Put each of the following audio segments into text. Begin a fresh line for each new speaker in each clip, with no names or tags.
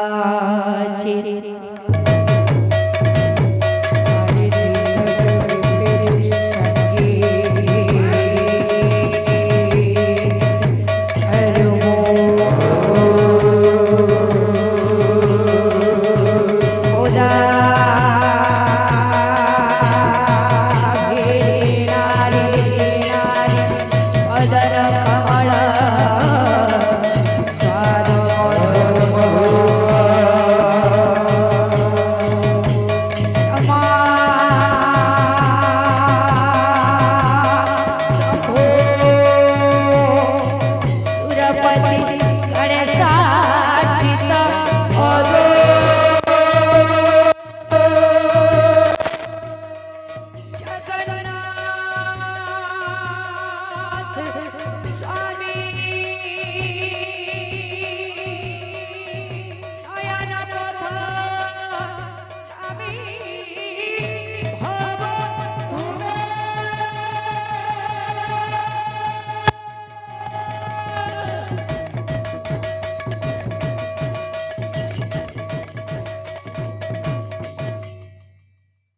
कदाचित्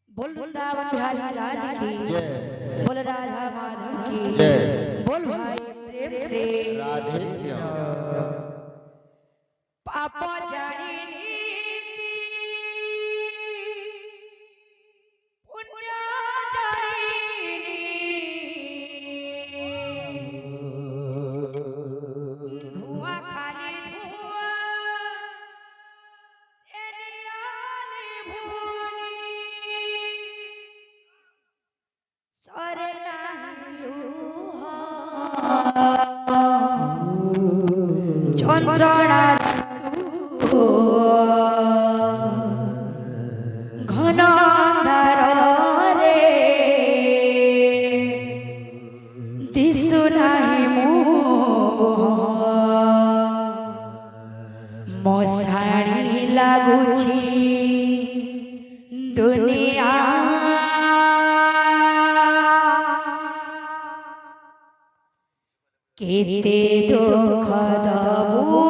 बोल वृंदावन बिहारी लाल की जय, बोल राधा माधव की जय, बोल भाई प्रेम से राधे श्याम। पापा जानिनी की पुण्य जानिनी धुआं खाली धुआं सेनियाली भूनी सरे नालूहा चंद्रणा रसू घन अंधार रे दिसु नाही मोसाणी लागुची दुनिया केते दुख दबू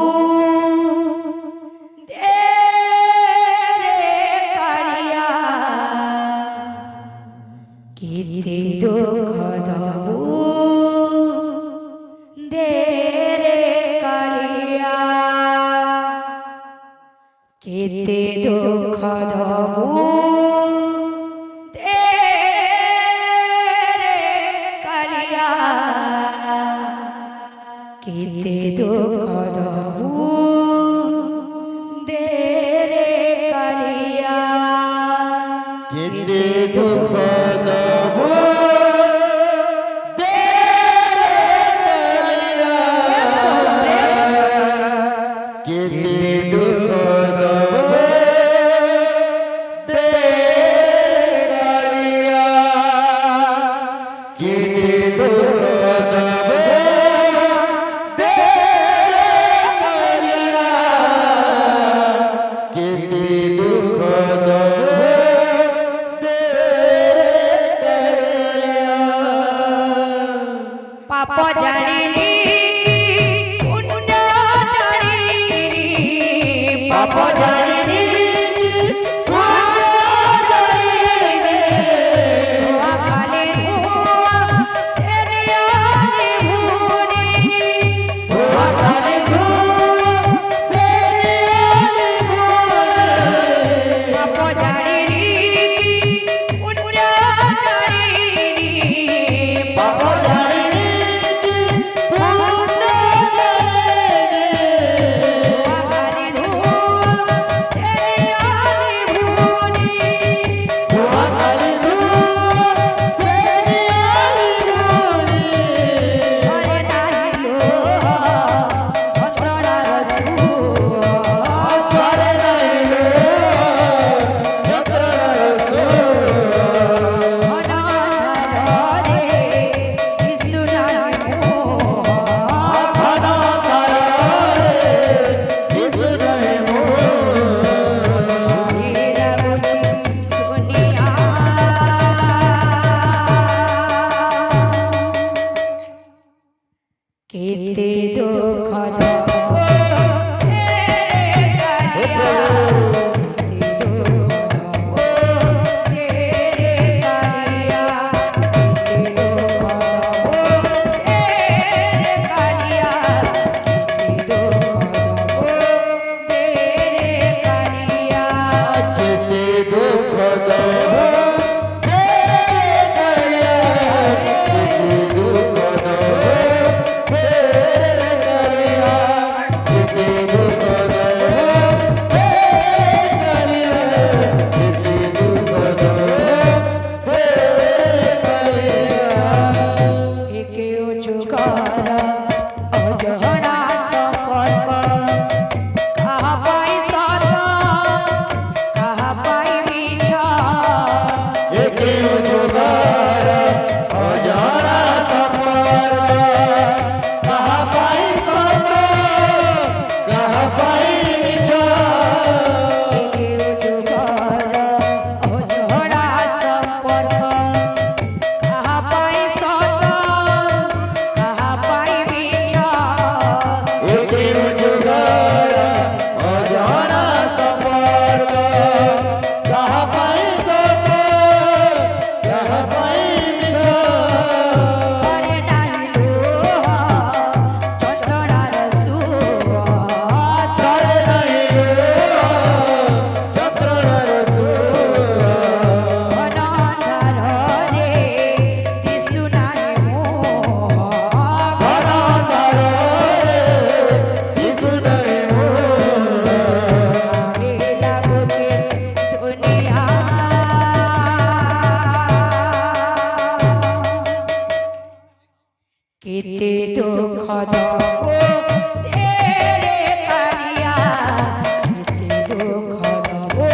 दे रे कालिया केते दुख दबू दे रे कालिया केते दुख दबू दे रे कालिया केते दुख दबू दे रे कालिया केते दुख दबू दे रे कालिया केते दुख दबू दे कालिया केते दुख दबू दबो तेरे कालिया केते दुख दबो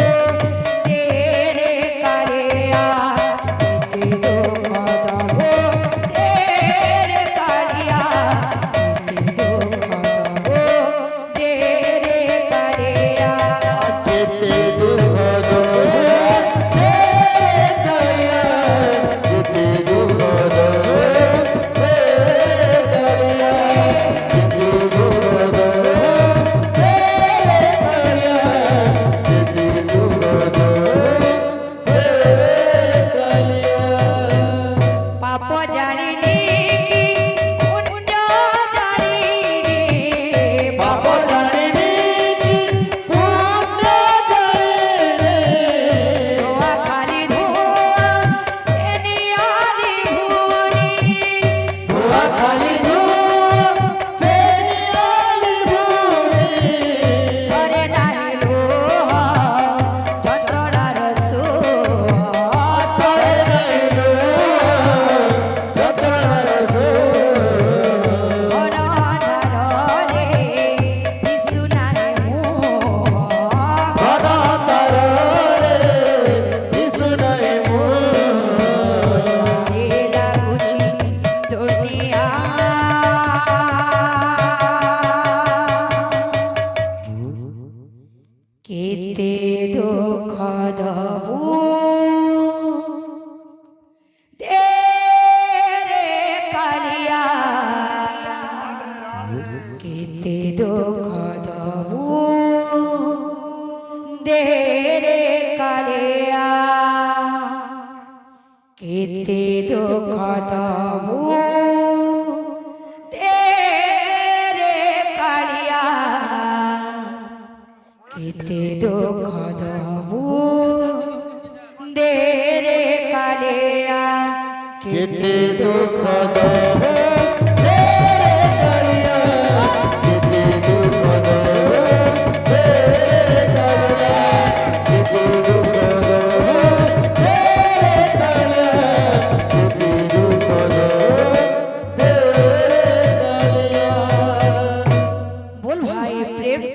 तेरे कालिया केते दुख दबो तेरे कालिया केते दुख दबो तेरे कालिया
केते दुख दबो
केते दुख दबो तेरे कालिया केते दुख दबो तेरे कालिया केते दुख दबो तेरे कालिया केते दुख दबो तेरे कालिया
केते दुख